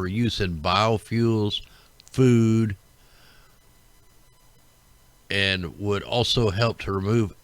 for use in biofuels, food, and would also help to remove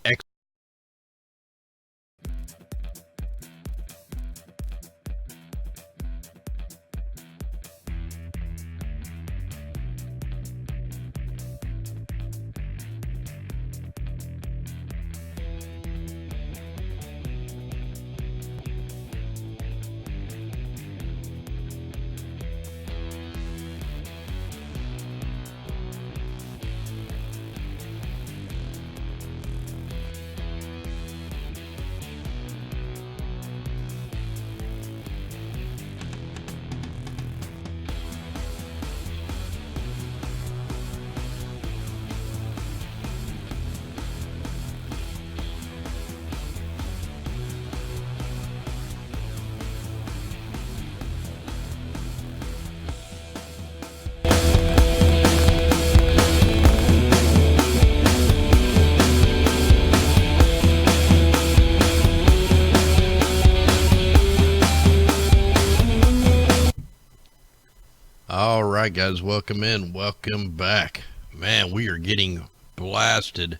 All right, guys, welcome in, welcome back. Man, we are getting blasted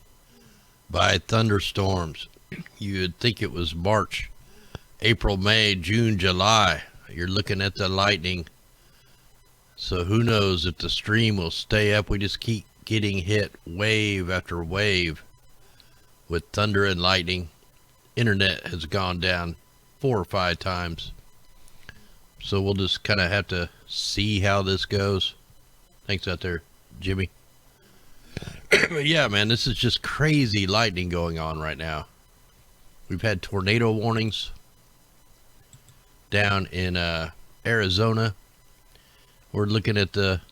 by thunderstorms. You would think it was March, April, May, June, July. You're looking at the lightning. So who knows if the stream will stay up. We just keep getting hit wave after wave with thunder and lightning. Internet has gone down 4 or 5 times. So we'll just kind of have to see how this goes. Thanks out there, Jimmy. But yeah, man, this is just crazy lightning going on right now. We've had tornado warnings down in Arizona. We're looking at the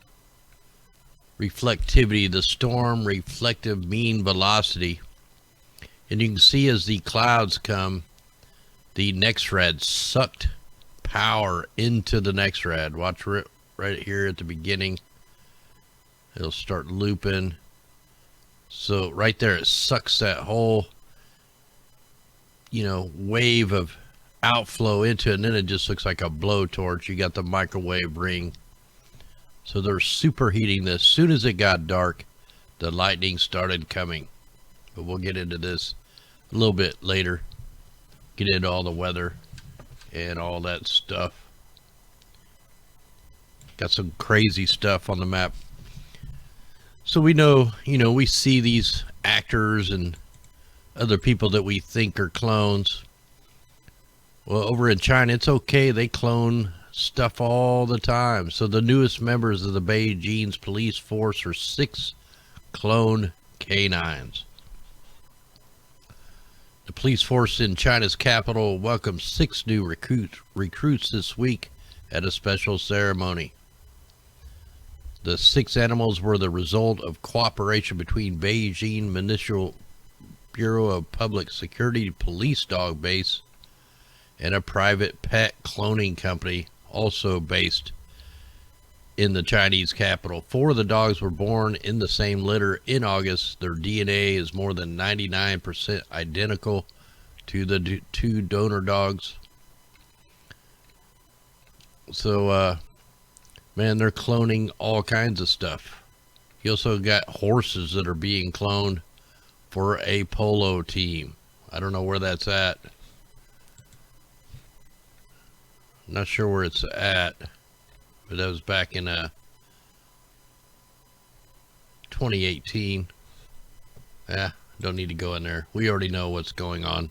reflectivity, the storm reflective mean velocity. And you can see as the clouds come, the next red sucked power into the next rad. Watch right here at the beginning. It'll start looping. So right there, it sucks that whole, wave of outflow into it, and then it just looks like a blowtorch. You got the microwave ring. So they're superheating this. As soon as it got dark, the lightning started coming. But we'll get into this a little bit later. Get into all the weather and all that stuff. Got some crazy stuff on the map. So we know, we see these actors and other people that we think are clones. Well, over in China, it's okay. They clone stuff all the time. So the newest members of the Beijing's police force are 6 clone canines. The police force in China's capital welcomed 6 new recruits this week at a special ceremony. The 6 animals were the result of cooperation between Beijing Municipal Bureau of Public Security police dog base and a private pet cloning company also based in the Chinese capital. 4 of the dogs were born in the same litter in August. Their DNA is more than 99% identical to the 2 donor dogs. So, man, they're cloning all kinds of stuff. You also got horses that are being cloned for a polo team. I don't know where that's at. Not sure where it's at. But that was back in 2018. Don't need to go in there. We already know what's going on.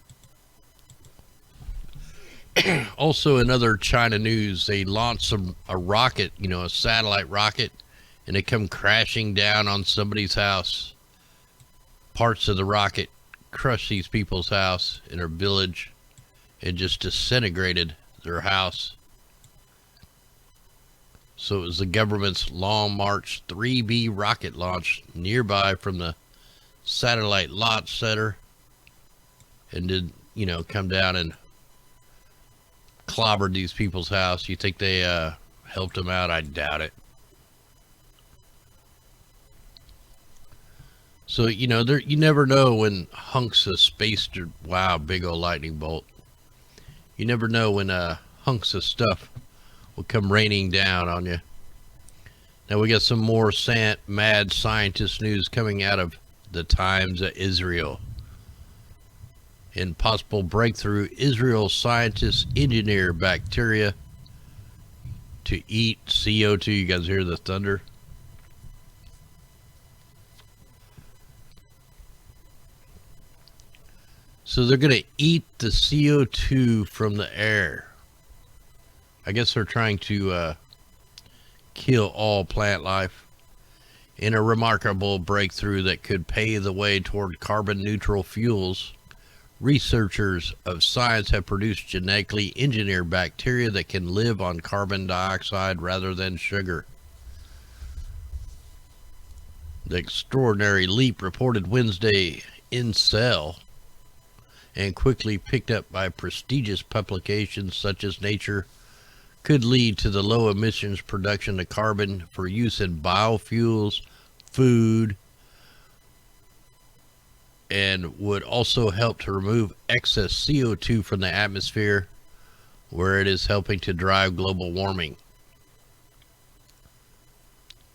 Also, in other China news, they launched a rocket, a satellite rocket, and it come crashing down on somebody's house. Parts of the rocket crushed these people's house in their village and just disintegrated their house. So it was the government's Long March 3B rocket launch nearby from the satellite launch center, and did, come down and clobbered these people's house. You think they helped them out? I doubt it. So, you never know when hunks of space, wow, big old lightning bolt. You never know when hunks of stuff will come raining down on you. Now we got some more mad scientist news coming out of the Times of Israel. In possible breakthrough, Israel scientists engineer bacteria to eat CO2. You guys hear the thunder? So they're going to eat the CO2 from the air. I guess they're trying to kill all plant life in a remarkable breakthrough that could pave the way toward carbon neutral fuels. Researchers of science have produced genetically engineered bacteria that can live on carbon dioxide rather than sugar. The extraordinary leap, reported Wednesday in Cell and quickly picked up by prestigious publications such as Nature, could lead to the low emissions production of carbon for use in biofuels, food, and would also help to remove excess CO2 from the atmosphere, where it is helping to drive global warming.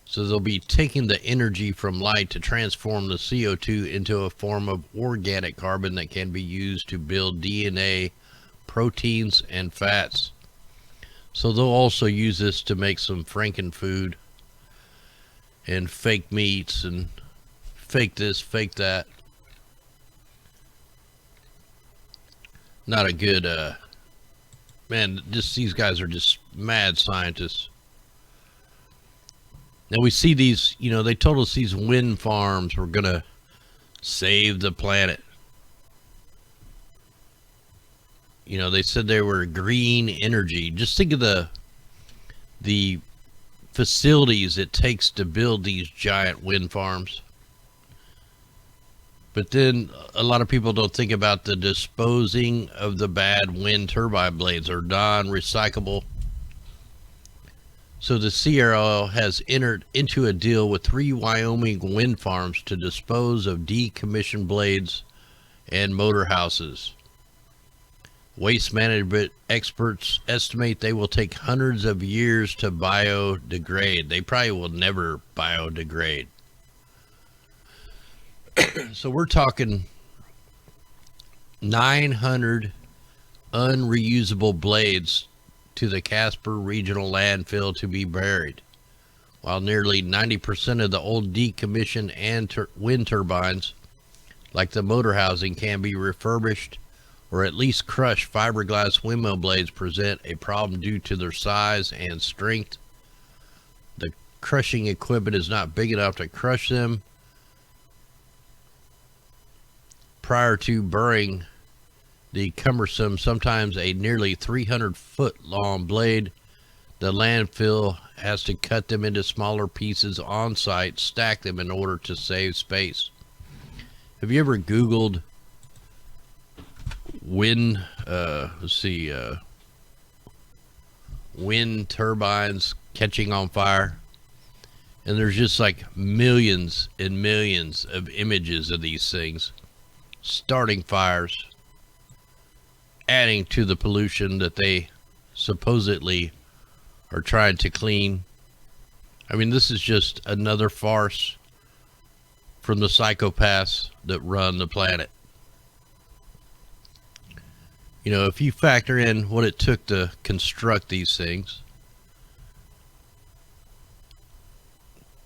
So they'll be taking the energy from light to transform the CO2 into a form of organic carbon that can be used to build DNA, proteins, and fats. So they'll also use this to make some frankenfood and fake meats and fake this, fake that. Not a good, man, just these guys are just mad scientists. Now we see these, you know, they told us these wind farms were going to save the planet. You know, they said they were green energy. Just think of the facilities it takes to build these giant wind farms. But then a lot of people don't think about the disposing of the bad wind turbine blades are non-recyclable. So the CRL has entered into a deal with 3 Wyoming wind farms to dispose of decommissioned blades and motor houses. Waste management experts estimate they will take hundreds of years to biodegrade. They probably will never biodegrade. So we're talking 900 unreusable blades to the Casper Regional Landfill to be buried, while nearly 90% of the old decommissioned and wind turbines, like the motor housing, can be refurbished or at least crushed. Fiberglass windmill blades present a problem due to their size and strength. The crushing equipment is not big enough to crush them. Prior to burying the cumbersome, sometimes a nearly 300-foot long blade, the landfill has to cut them into smaller pieces on site, stack them in order to save space. Have you ever Googled wind turbines catching on fire? And there's just like millions and millions of images of these things starting fires, adding to the pollution that they supposedly are trying to clean. I mean, this is just another farce from the psychopaths that run the planet. You know, if you factor in what it took to construct these things,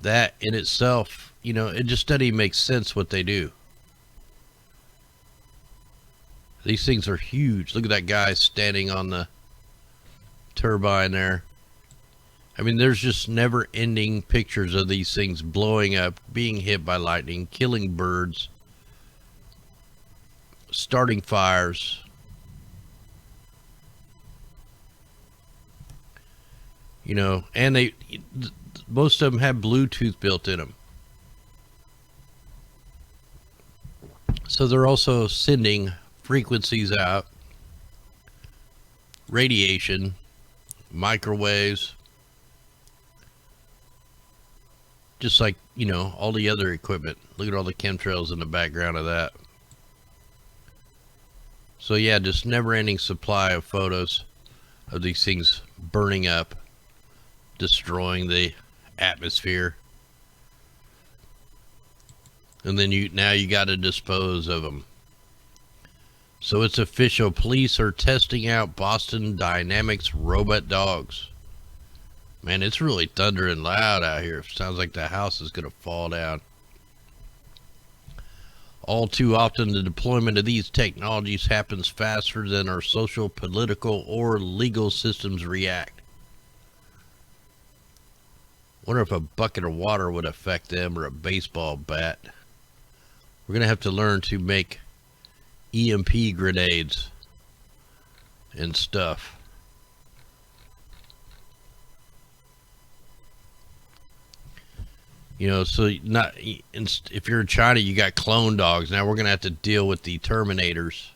that in itself, you know, it just doesn't even make sense what they do. These things are huge. Look at that guy standing on the turbine there. I mean, there's just never-ending pictures of these things blowing up, being hit by lightning, killing birds, starting fires. You know, and most of them have Bluetooth built in them. So they're also sending frequencies out, radiation, microwaves, just like, you know, all the other equipment. Look at all the chemtrails in the background of that. So yeah, just never-ending supply of photos of these things burning up. destroying the atmosphere. And then now you got to dispose of them. So it's official. Police are testing out Boston Dynamics robot dogs. Man, it's really thundering loud out here. It sounds like the house is going to fall down. All too often, the deployment of these technologies happens faster than our social, political, or legal systems react. Wonder if a bucket of water would affect them, or a baseball bat. We're going to have to learn to make EMP grenades and stuff. You know, so not if you're in China, you got clone dogs. Now we're going to have to deal with the Terminators.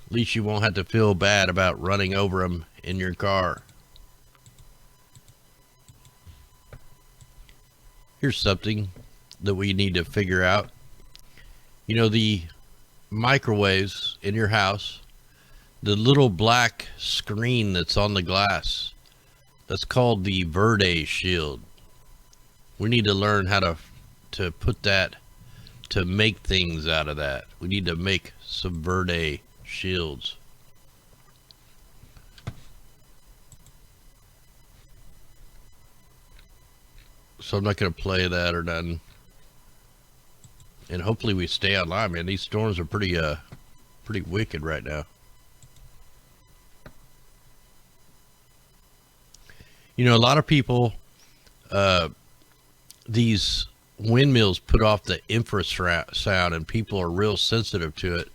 At least you won't have to feel bad about running over them in your car. Here's something that we need to figure out. You know, the microwaves in your house, the little black screen that's on the glass, that's called the Verde shield. We need to learn how to put that, to make things out of that. We need to make some Verde shields. So I'm not going to play that or nothing. And hopefully we stay online, man. These storms are pretty wicked right now. You know, a lot of people, these windmills put off the infrasound, and people are real sensitive to it.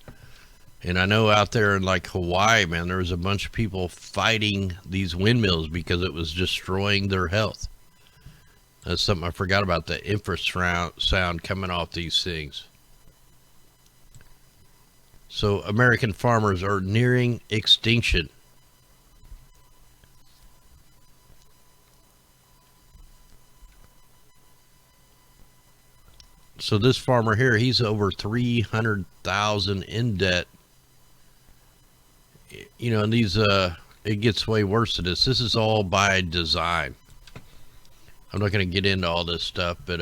And I know out there in like Hawaii, man, there was a bunch of people fighting these windmills because it was destroying their health. That's something I forgot about, the infrasound coming off these things. So American farmers are nearing extinction. So this farmer here, he's over 300,000 in debt. You know, and these, it gets way worse than this. This is all by design. I'm not going to get into all this stuff, but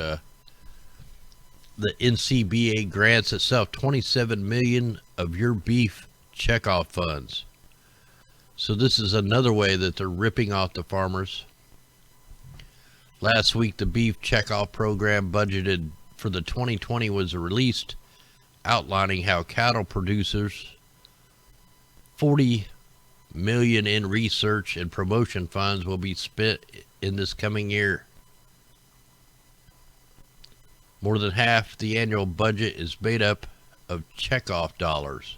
the NCBA grants itself 27 million of your beef checkoff funds. So this is another way that they're ripping off the farmers. Last week, the beef checkoff program budgeted for the 2020 was released, outlining how cattle producers 40 million in research and promotion funds will be spent in this coming year. More than half the annual budget is made up of checkoff dollars,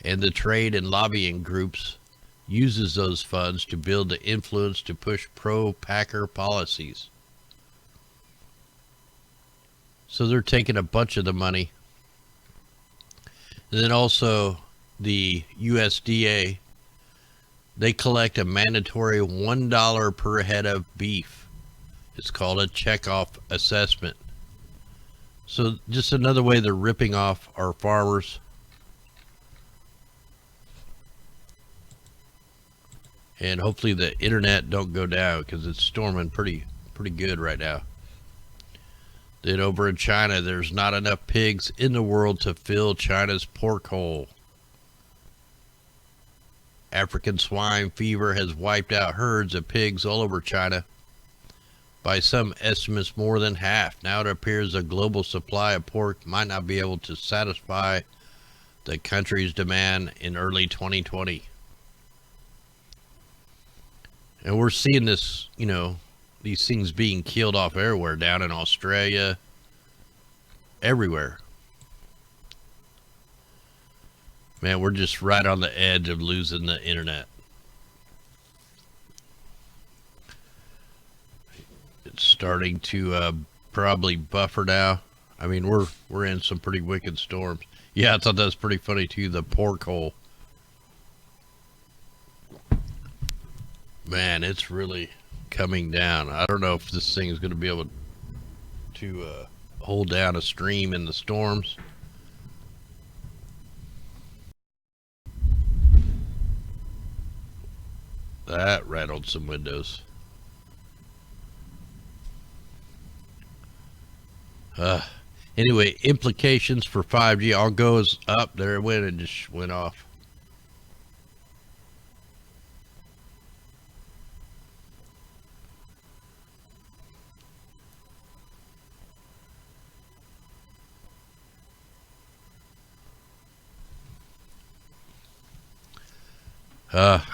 and the trade and lobbying groups uses those funds to build the influence to push pro-packer policies. So they're taking a bunch of the money. And then also the USDA, they collect a mandatory $1 per head of beef. It's called a checkoff assessment. So just another way they're ripping off our farmers. And hopefully the internet don't go down because it's storming pretty good right now. Then over in China, there's not enough pigs in the world to fill China's pork hole. African swine fever has wiped out herds of pigs all over China. By some estimates, more than half. Now it appears a global supply of pork might not be able to satisfy the country's demand in early 2020. And we're seeing this, you know, these things being killed off everywhere, down in Australia, everywhere. Man, we're just right on the edge of losing the internet. It's starting to probably buffer now. I mean, we're in some pretty wicked storms. Yeah, I thought that was pretty funny too, the pork hole. Man, it's really coming down. I don't know if this thing is going to be able to hold down a stream in the storms. That rattled some windows. Uh, anyway, implications for 5G. All goes up. There it went. It just went off.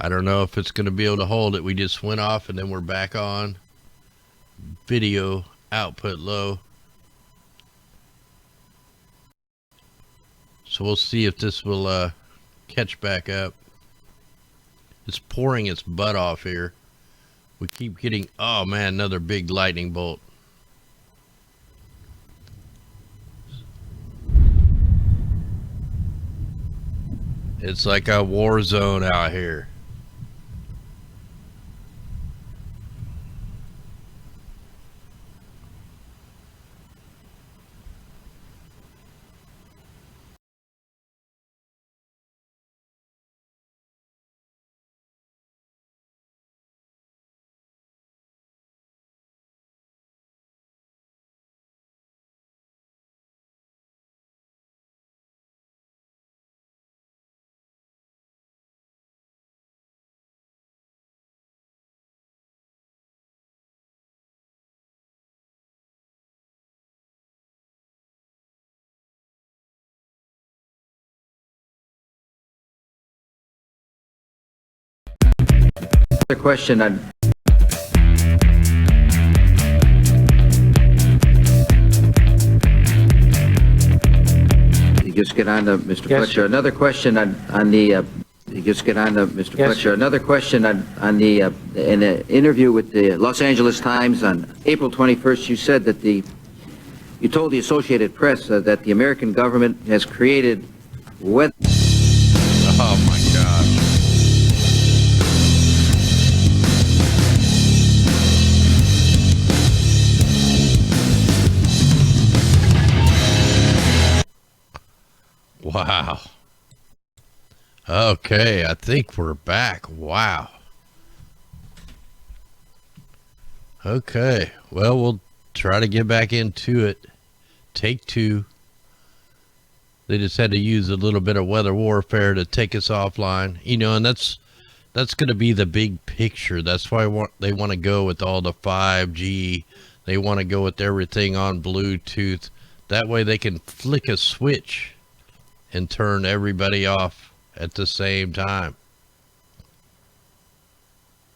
I don't know if it's going to be able to hold it. We just went off and then we're back on. Video output low. So we'll see if this will catch back up. It's pouring its butt off here. We keep getting, oh man, another big lightning bolt. It's like a war zone out here. Another question on you just get on to Mr. Yes, Fletcher. sir. Another question on the you just get on to Mr. Yes, Fletcher. sir. Another question on the in an interview with the Los Angeles Times on April 21st, you said that you told the Associated Press that the American government has created weather. Oh my gosh. Wow. Okay, I think we're back. Wow. Okay, well, we'll try to get back into it. Take two. They just had to use a little bit of weather warfare to take us offline. You know, and that's going to be the big picture. That's why they want to go with all the 5G. They want to go with everything on Bluetooth. That way they can flick a switch and turn everybody off at the same time.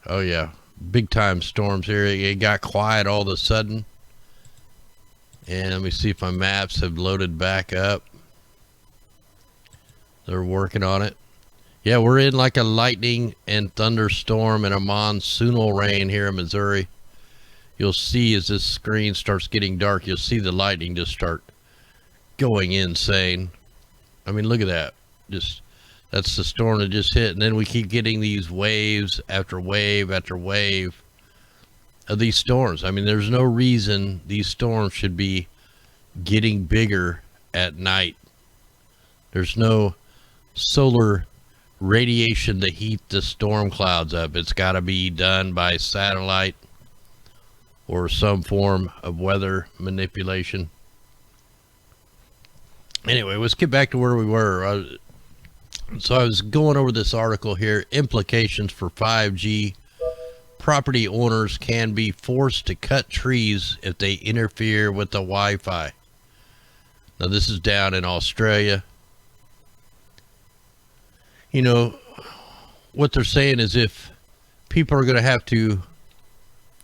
Oh yeah, big time storms here. It got quiet all of a sudden. And let me see if my maps have loaded back up. They're working on it. Yeah, we're in like a lightning and thunderstorm and a monsoonal rain here in Missouri. You'll see as this screen starts getting dark, you'll see the lightning just start going insane. I mean, look at that. That's the storm that just hit. And then we keep getting these waves after wave after wave of these storms. I mean, there's no reason these storms should be getting bigger at night. There's no solar radiation to heat the storm clouds up. It's got to be done by satellite or some form of weather manipulation. Anyway, let's get back to where we were. So I was going over this article here, implications for 5G. Property owners can be forced to cut trees if they interfere with the Wi-Fi. Now this is down in Australia. You know, what they're saying is if people are going to have to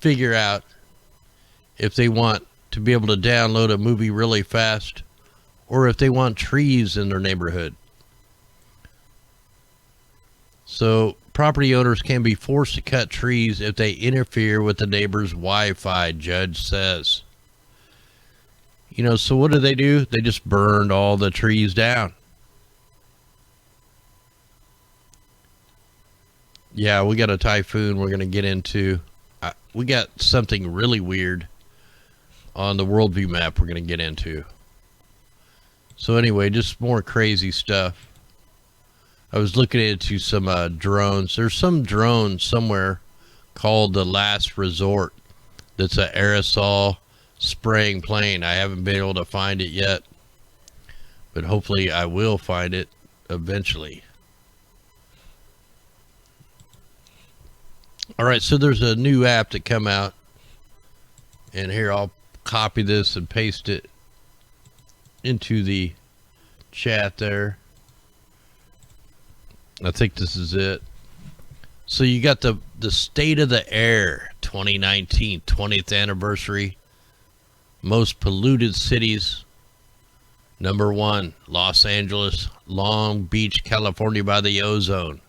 figure out if they want to be able to download a movie really fast, or if they want trees in their neighborhood. So property owners can be forced to cut trees if they interfere with the neighbor's Wi-Fi, judge says. You know, so what do? They just burned all the trees down. Yeah, we got a typhoon we're going to get into. We got something really weird on the worldview map we're going to get into. So anyway, just more crazy stuff. I was looking into some drones. There's some drone somewhere called the Last Resort that's an aerosol spraying plane. I haven't been able to find it yet, but hopefully I will find it eventually. All right, so there's a new app that come out, and here I'll copy this and paste it into the chat there. I think this is it. So you got the State of the Air 2019 20th anniversary. Most polluted cities. Number 1, Los Angeles, Long Beach, California by the ozone.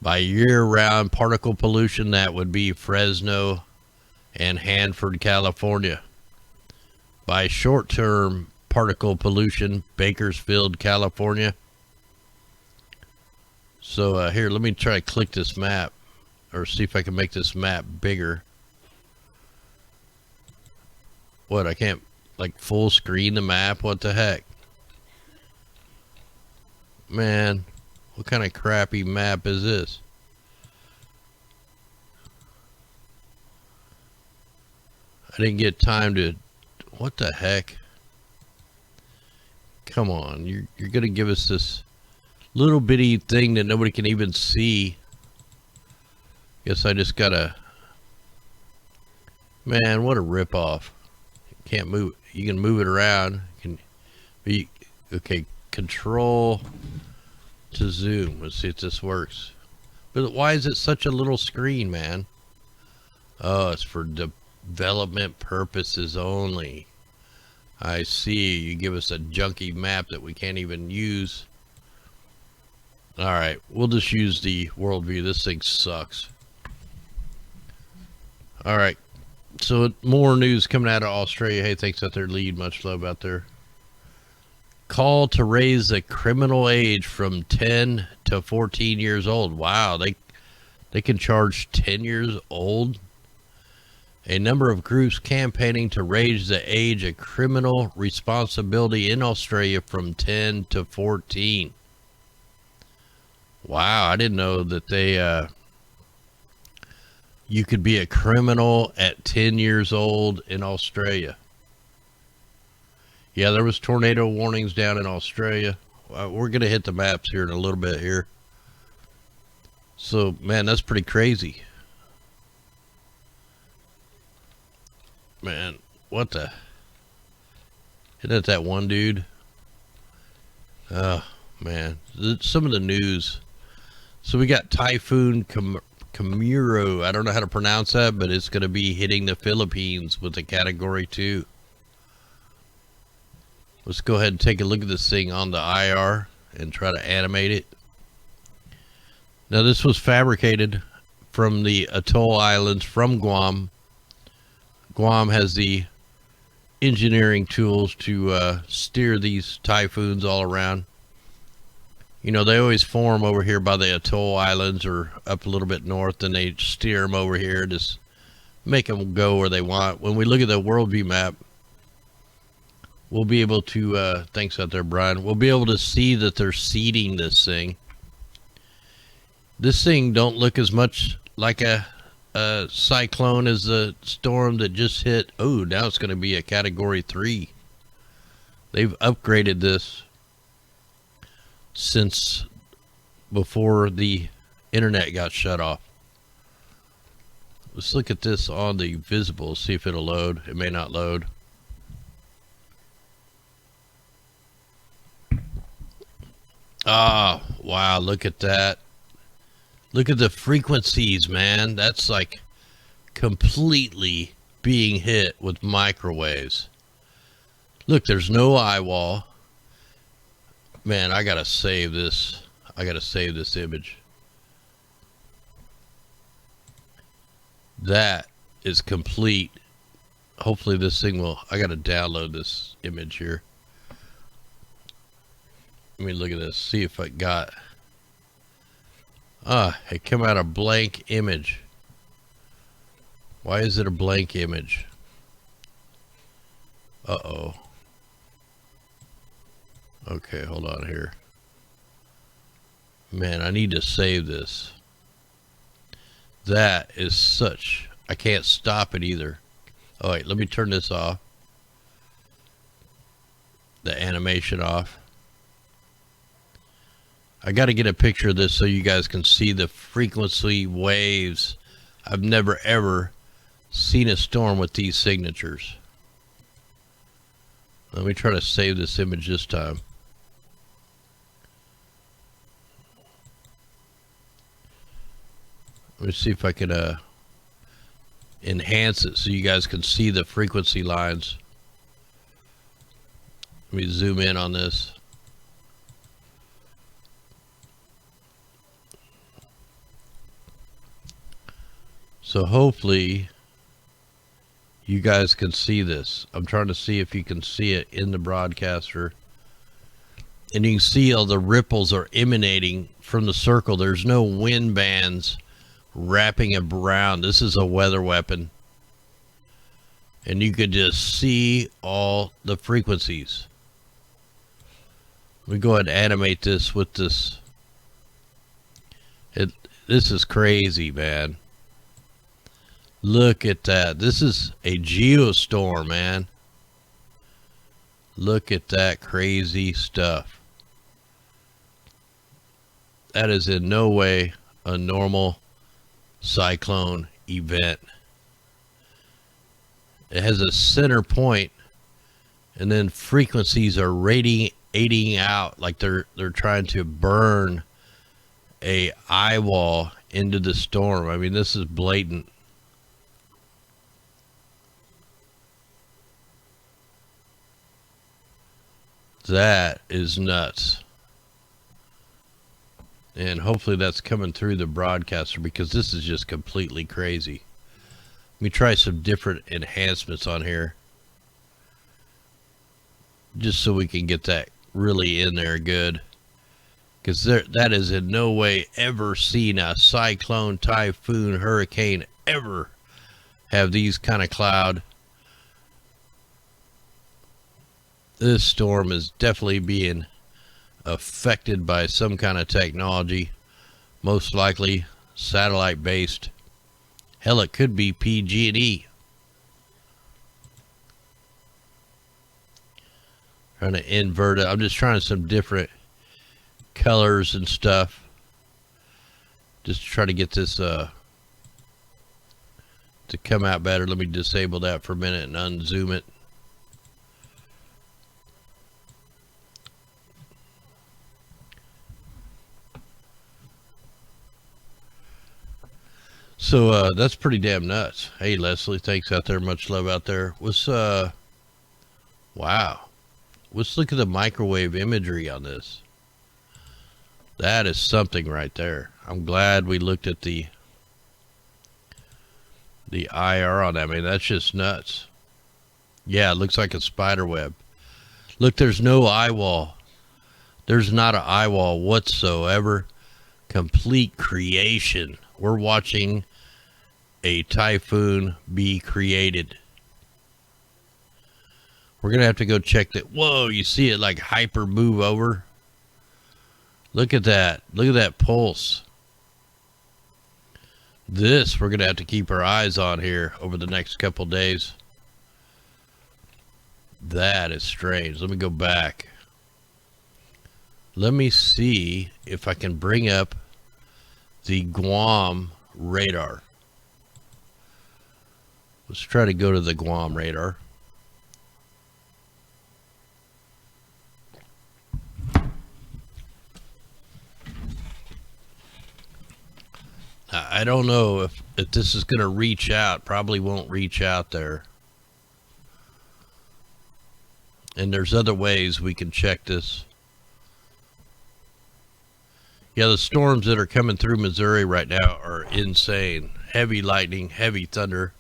By year-round particle pollution, that would be Fresno and Hanford, California. By short-term particle pollution, Bakersfield, California. So here, let me try to click this map, or see if I can make this map bigger. What, I can't like full screen the map? What the heck? Man, what kind of crappy map is this? I didn't get time to... What the heck? Come on, you're gonna give us this little bitty thing that nobody can even see. Guess I just gotta... Man, what a ripoff. Can't move. You can move it around. Can be okay. Control to zoom. Let's see if this works. But why is it such a little screen, man? Oh, it's for development purposes only. I see. You give us a junky map that we can't even use. All right, we'll just use the worldview. This thing sucks. All right. So more news coming out of Australia. Hey, thanks out there, lead. Much love out there. Call to raise the criminal age from 10 to 14 years old. Wow, they can charge 10 years old. A number of groups campaigning to raise the age of criminal responsibility in Australia from 10 to 14. Wow, I didn't know that they you could be a criminal at 10 years old in Australia. Yeah, there was tornado warnings down in Australia. We're going to hit the maps here in a little bit here. So, man, that's pretty crazy. Man, what the... Isn't it that one dude? Oh, man. Some of the news. So we got Typhoon Kamuro. I don't know how to pronounce that, but it's going to be hitting the Philippines with a Category 2. Let's go ahead and take a look at this thing on the IR and try to animate it. Now, this was fabricated from the Atoll Islands from Guam. Guam has the engineering tools to steer these typhoons all around. You know, they always form over here by the Atoll Islands or up a little bit north, and they steer them over here, just make them go where they want. When we look at the worldview map, we'll be able to, thanks out there, Brian, we'll be able to see that they're seeding this thing. This thing don't look as much like a cyclone as the storm that just hit. Oh, now it's going to be a Category 3. They've upgraded this since before the internet got shut off. Let's look at this on the visible, see if it'll load. It may not load. Ah, wow, look at that. Look at the frequencies, man. That's like completely being hit with microwaves. Look, there's no eye wall. Man, I gotta save this. I gotta save this image. That is complete. Hopefully this thing will... I gotta download this image here. Let me look at this. See if I got... it came out a blank image. Why is it a blank image? Uh-oh. Okay, hold on here. Man, I need to save this. That is such... I can't stop it either. Oh wait, let me turn this off. The animation off. I got to get a picture of this so you guys can see the frequency waves. I've never ever seen a storm with these signatures. Let me try to save this image this time. Let me see if I can enhance it so you guys can see the frequency lines. Let me zoom in on this. So hopefully you guys can see this. I'm trying to see if you can see it in the broadcaster. And you can see all the ripples are emanating from the circle. There's no wind bands wrapping around. This is a weather weapon. And you could just see all the frequencies. Let me go ahead and animate this with this. This is crazy, man. Look at that. This is a geostorm, man. Look at that crazy stuff. That is in no way a normal cyclone event. It has a center point, and then frequencies are radiating out like they're trying to burn a eye wall into the storm. I mean, this is blatant. That is nuts. And hopefully that's coming through the broadcaster, because this is just completely crazy. Let me try some different enhancements on here, just so we can get that really in there good. Because that is in no way ever seen a cyclone, typhoon, hurricane ever have these kind of cloud. This storm is definitely being affected by some kind of technology, most likely satellite based. Hell, it could be PG&E. Trying to invert it. I'm just trying some different colors and stuff, just to try to get this to come out better. Let me disable that for a minute and unzoom it. So that's pretty damn nuts. Hey Leslie, thanks out there. Much love out there. Wow. Let's look at the microwave imagery on this. That is something right there. I'm glad we looked at the IR on that. I mean, that's just nuts. Yeah, it looks like a spider web. Look, there's no eye wall. There's not an eye wall whatsoever. Complete creation. We're watching a typhoon be created. We're going to have to go check that. Whoa, you see it like hyper move over? Look at that. Look at that pulse. This we're going to have to keep our eyes on here over the next couple days. That is strange. Let me go back. Let me see if I can bring up the Guam radar. Let's try to go to the Guam radar. I don't know if this is going to reach out. Probably won't reach out there. And there's other ways we can check this. Yeah, the storms that are coming through Missouri right now are insane. Heavy lightning, heavy thunder,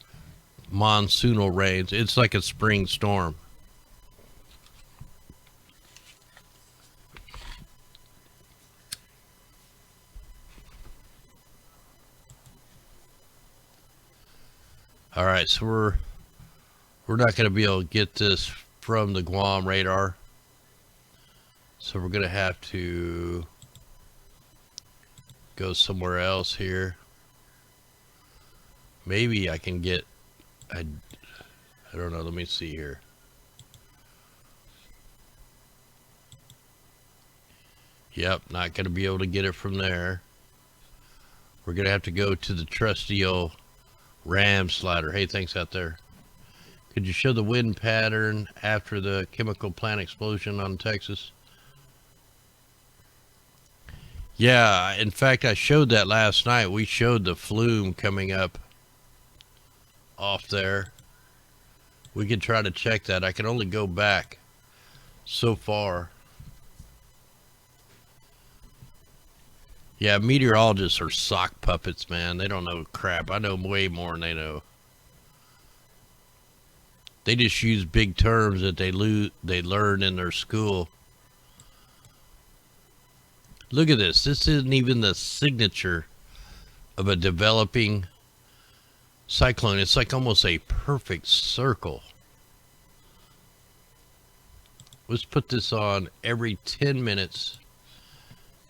monsoonal rains. It's like a spring storm. All right, so we're not going to be able to get this from the Guam radar. So we're going to have to go somewhere else here. Maybe I can get I don't know. Let me see here. Yep, not going to be able to get it from there. We're going to have to go to the trusty old RAM slider. Hey, thanks out there. Could you show the wind pattern after the chemical plant explosion on Texas? Yeah, in fact, I showed that last night. We showed the flume coming up off there. We can try to check that. I can only go back so far. Yeah, meteorologists are sock puppets, man. They don't know crap. I know way more than they know. They just use big terms that they learn in their school. Look at this. This isn't even the signature of a developing cyclone. It's like almost a perfect circle. Let's put this on every 10 minutes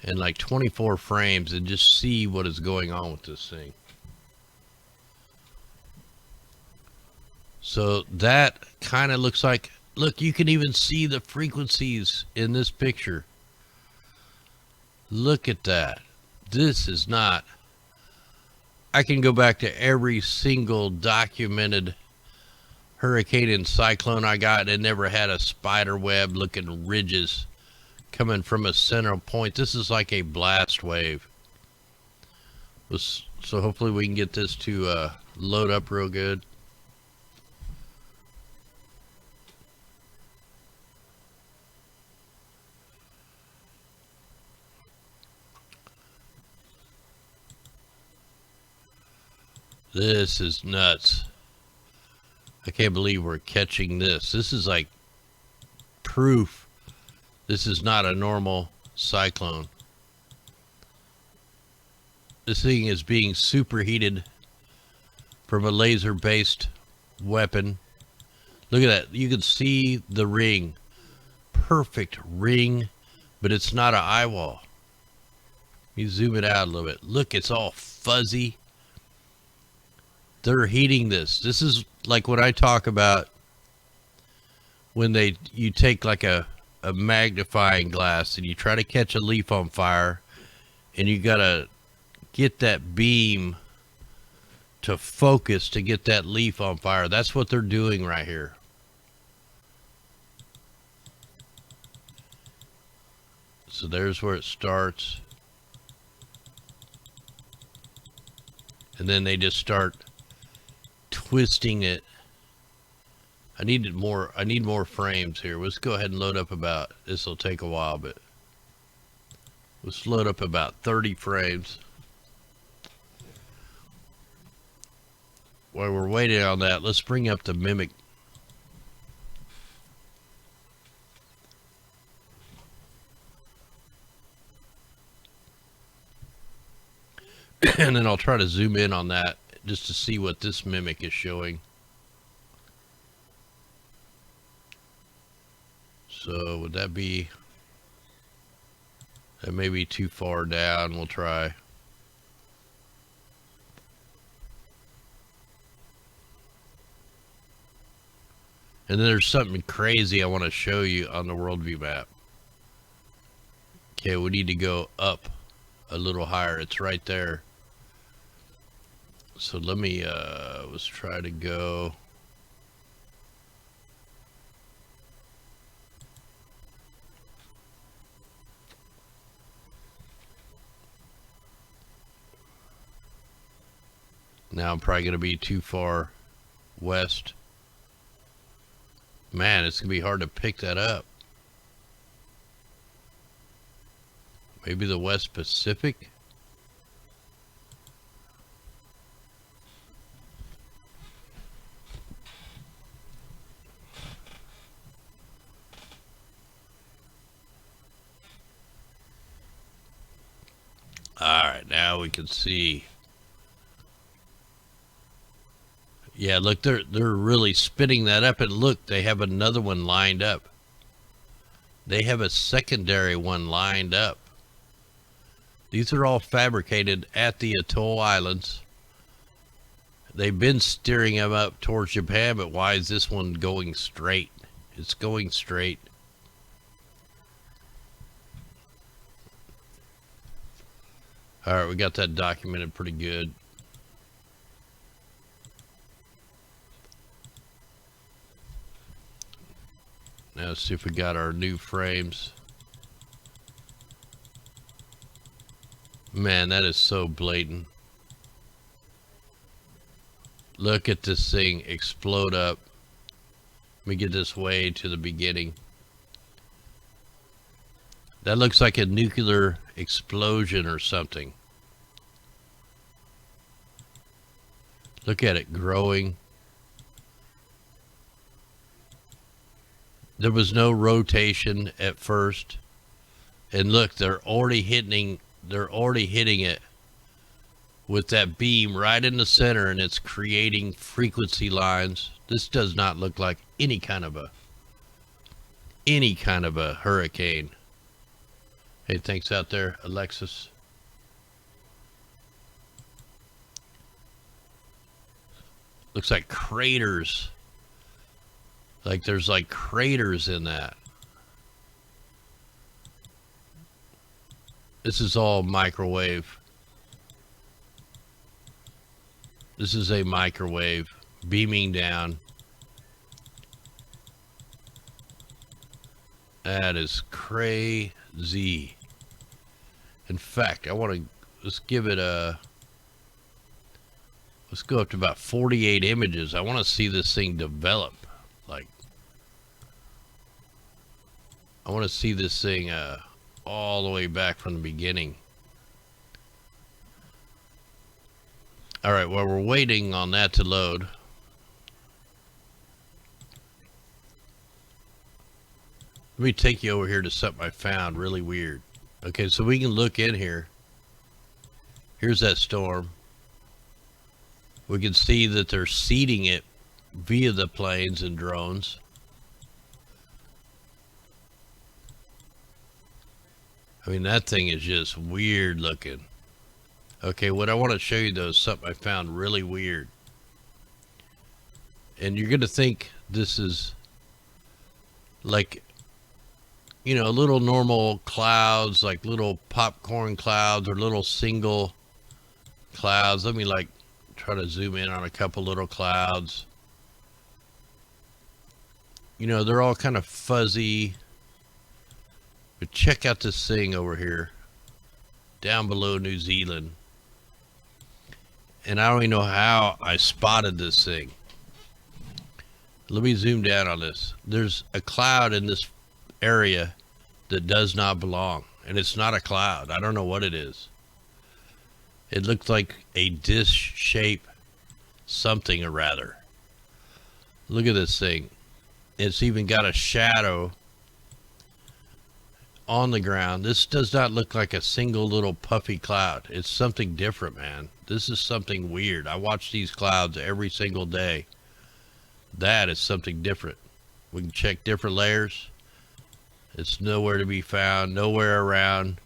and like 24 frames and just see what is going on with this thing. So that kind of looks like, look, you can even see the frequencies in this picture. Look at that. This is not, I can go back to every single documented hurricane and cyclone I got. It never had a spider web looking ridges coming from a center point. This is like a blast wave. So hopefully we can get this to load up real good. This is nuts. I can't believe we're catching this. This is like proof this is not a normal cyclone. This thing is being superheated from a laser-based weapon. Look at that. You can see the ring. Perfect ring, but it's not an eye wall. You zoom it out a little bit. Look, it's all fuzzy. They're heating this. This is like what I talk about when you take like a magnifying glass and you try to catch a leaf on fire, and you gotta get that beam to focus to get that leaf on fire. That's what they're doing right here. So there's where it starts, and then they just start twisting it. I need more frames here. Let's go ahead and load up about, this will take a while, but let's load up about 30 frames. While we're waiting on that, let's bring up the mimic. And then I'll try to zoom in on that just to see what this mimic is showing. So would that be, that may be too far down. We'll try. And then there's something crazy I want to show you on the worldview map. Okay, we need to go up a little higher. It's right there. So let me, let's try to go. Now I'm probably going to be too far west. Man, it's going to be hard to pick that up. Maybe the West Pacific? Alright, now we can see. Yeah, look, they're really spinning that up, and look, they have another one lined up. They have a secondary one lined up. These are all fabricated at the Atoll Islands. They've been steering them up towards Japan, but why is this one going straight? It's going straight. All right, we got that documented pretty good. Now let's see if we got our new frames. Man, that is so blatant. Look at this thing explode up. Let me get this way to the beginning. That looks like a nuclear explosion or something. Look at it growing. There was no rotation at first. And look, they're already hitting it with that beam right in the center, and it's creating frequency lines. This does not look like any kind of a hurricane. Hey, thanks out there, Alexis. Looks like craters. Like there's like craters in that. This is all microwave. This is a microwave beaming down. That is crazy. In fact, I want to, let's give it a, let's go up to about 48 images. I want to see this thing develop. Like, I want to see this thing all the way back from the beginning. All right, while we're waiting on that to load, let me take you over here to something I found really weird. Okay, so we can look in here. Here's that storm. We can see that they're seeding it via the planes and drones. I mean, that thing is just weird looking. Okay, what I want to show you though is something I found really weird. And you're going to think this is like, you know, little normal clouds, like little popcorn clouds or little single clouds. Let me like try to zoom in on a couple little clouds. You know, they're all kind of fuzzy. But check out this thing over here, down below New Zealand. And I don't even know how I spotted this thing. Let me zoom down on this. There's a cloud in this area that does not belong. And it's not a cloud. I don't know what it is. It looks like a disc shape something or rather. Look at this thing. It's even got a shadow on the ground. This does not look like a single little puffy cloud. It's something different, man. This is something weird. I watch these clouds every single day. That is something different. We can check different layers. It's nowhere to be found, nowhere around.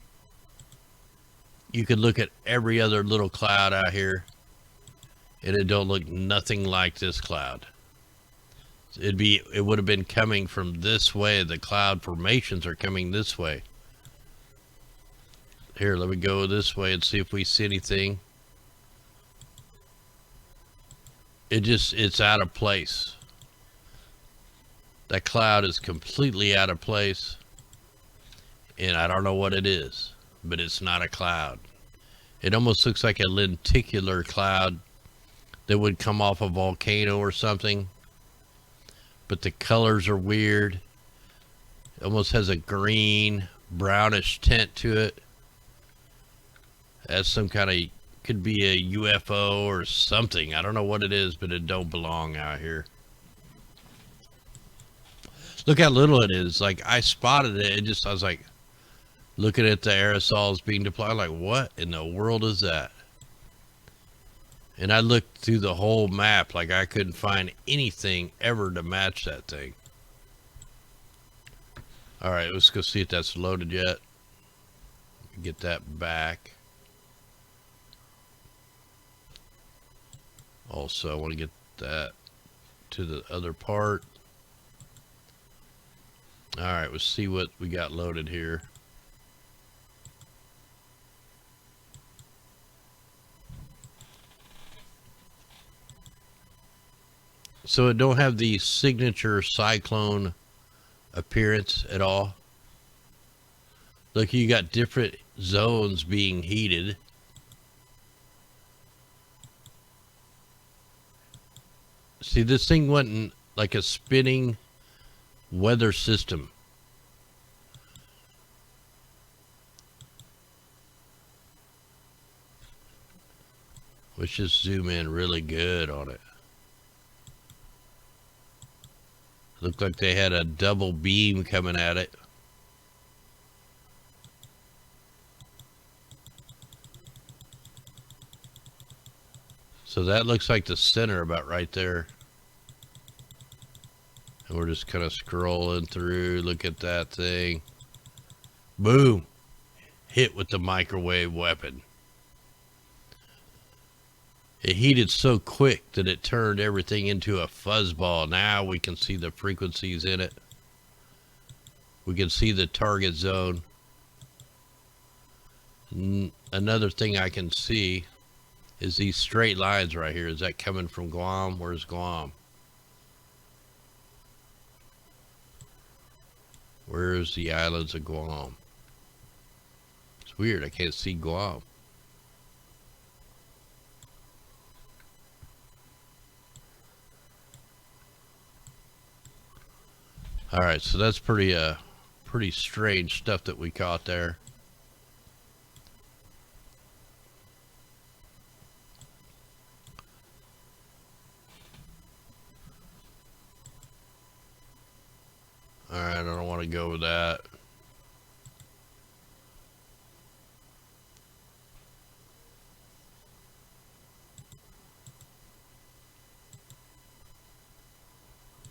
You could look at every other little cloud out here and it don't look nothing like this cloud. It would have been coming from this way. The cloud formations are coming this way. Here, let me go this way and see if we see anything. It's out of place. That cloud is completely out of place. And I don't know what it is, but it's not a cloud. It almost looks like a lenticular cloud that would come off a volcano or something. But the colors are weird. It almost has a green, brownish tint to it. That's some kind of, could be a UFO or something. I don't know what it is, but it don't belong out here. Look how little it is. Like, I spotted it. I was like, looking at the aerosols being deployed. Like, what in the world is that? And I looked through the whole map, like I couldn't find anything ever to match that thing. All right, let's go see if that's loaded yet. Get that back. Also, I want to get that to the other part. All right, let's see what we got loaded here. So it don't have the signature cyclone appearance at all. Look, you got different zones being heated. See, this thing wasn't like a spinning weather system. Let's just zoom in really good on it. Looked like they had a double beam coming at it. So that looks like the center about right there. And we're just kind of scrolling through. Look at that thing. Boom. Hit with the microwave weapon. It heated so quick that it turned everything into a fuzzball. Now we can see the frequencies in it. We can see the target zone. Another thing I can see is these straight lines right here. Is that coming from Guam? Where's Guam? Where's the islands of Guam? It's weird. I can't see Guam. All right, so that's pretty strange stuff that we caught there. All right, I don't want to go with that.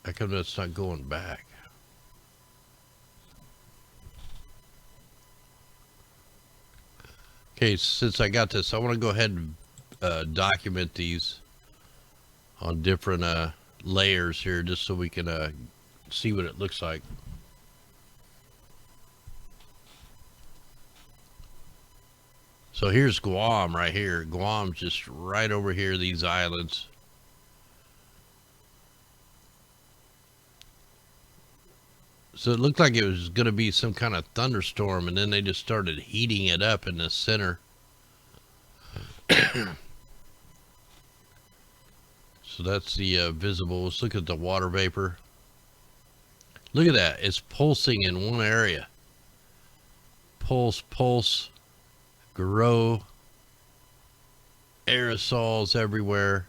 How come that's not going back? Okay, since I got this, I want to go ahead and document these on different layers here, just so we can see what it looks like. So here's Guam right here. Guam's just right over here, these islands. So it looked like it was going to be some kind of thunderstorm, and then they just started heating it up in the center. So that's the visible. Let's look at the water vapor. Look at that. It's pulsing in one area. Pulse, pulse, grow, aerosols everywhere.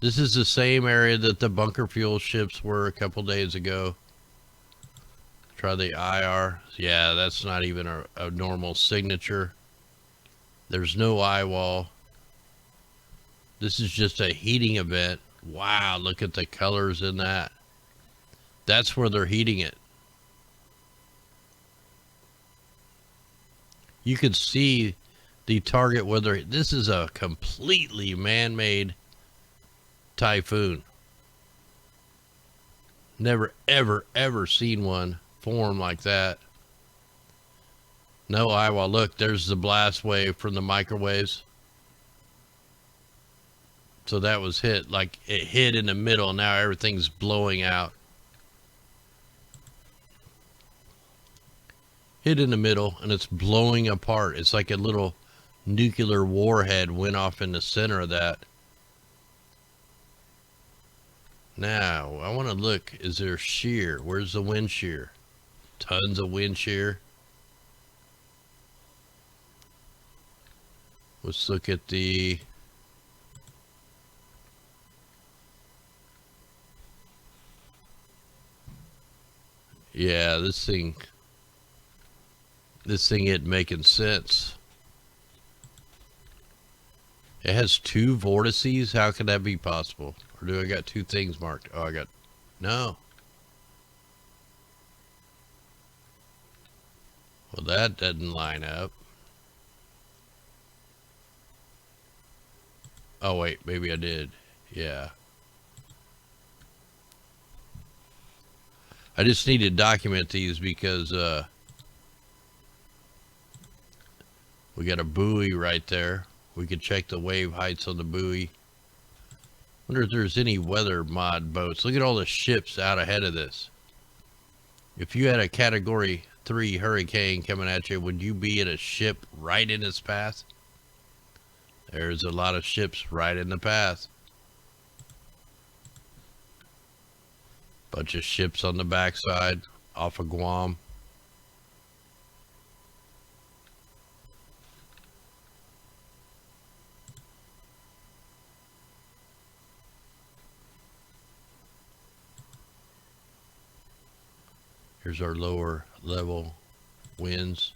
This is the same area that the bunker fuel ships were a couple days ago. Try the IR. Yeah, that's not even a normal signature. There's no eye wall. This is just a heating event. Wow, look at the colors in that. That's where they're heating it. You can see the target weather. This is a completely man-made typhoon. Never, ever, ever seen one form like that. No eye wall. Look, there's the blast wave from the microwaves. So that was hit, like it hit in the middle. Now everything's blowing out. Hit in the middle and it's blowing apart. It's like a little nuclear warhead went off in the center of that. Now I want to look, is there shear? Where's the wind shear? Tons of wind shear. Let's look at the yeah, this thing isn't making sense. It has two vortices. How could that be possible? Or do I got two things marked? Oh, I got no. Well, that doesn't line up. Oh, wait, maybe I did. Yeah. I just need to document these because we got a buoy right there. We could check the wave heights on the buoy. Wonder if there's any weather mod boats. Look at all the ships out ahead of this. If you had a Category 3 hurricane coming at you, would you be in a ship right in its path? There's a lot of ships right in the path. Bunch of ships on the backside off of Guam. Here's our lower level winds.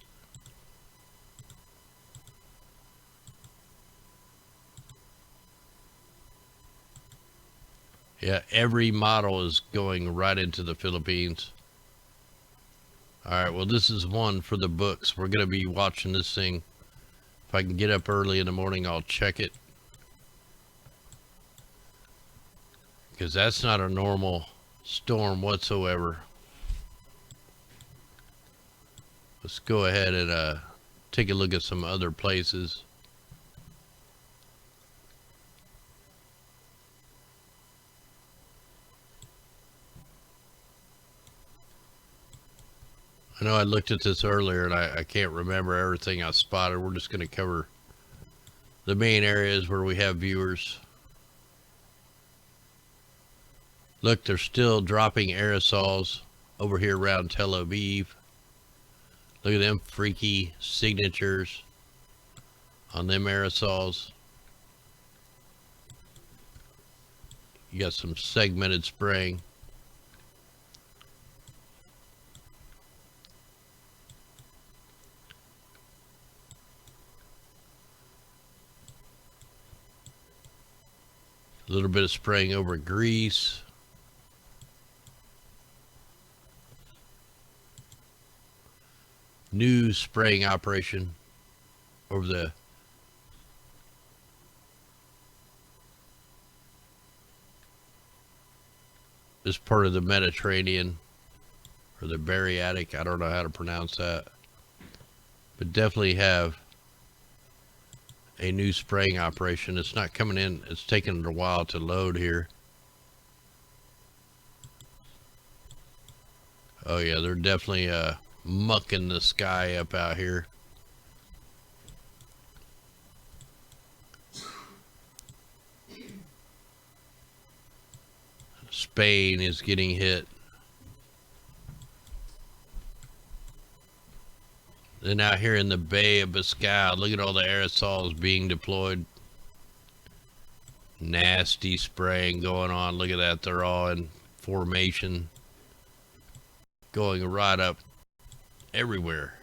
Yeah, every model is going right into the Philippines. All right, well, this is one for the books. We're going to be watching this thing. If I can get up early in the morning, I'll check it. Because that's not a normal storm whatsoever. Let's go ahead and take a look at some other places. I know I looked at this earlier and I can't remember everything I spotted. We're just going to cover the main areas where we have viewers. Look, they're still dropping aerosols over here around Tel Aviv. Look at them freaky signatures on them aerosols. You got some segmented spraying. A little bit of spraying over Greece. New spraying operation over this part of the Mediterranean, or the Bariatic. I don't know how to pronounce that, but definitely have a new spraying operation. It's not coming in. It's taking a while to load here. Oh yeah, they're definitely mucking the sky up out here. Spain is getting hit. Then out here in the Bay of Biscay, look at all the aerosols being deployed. Nasty spraying going on. Look at that. They're all in formation, going right up everywhere.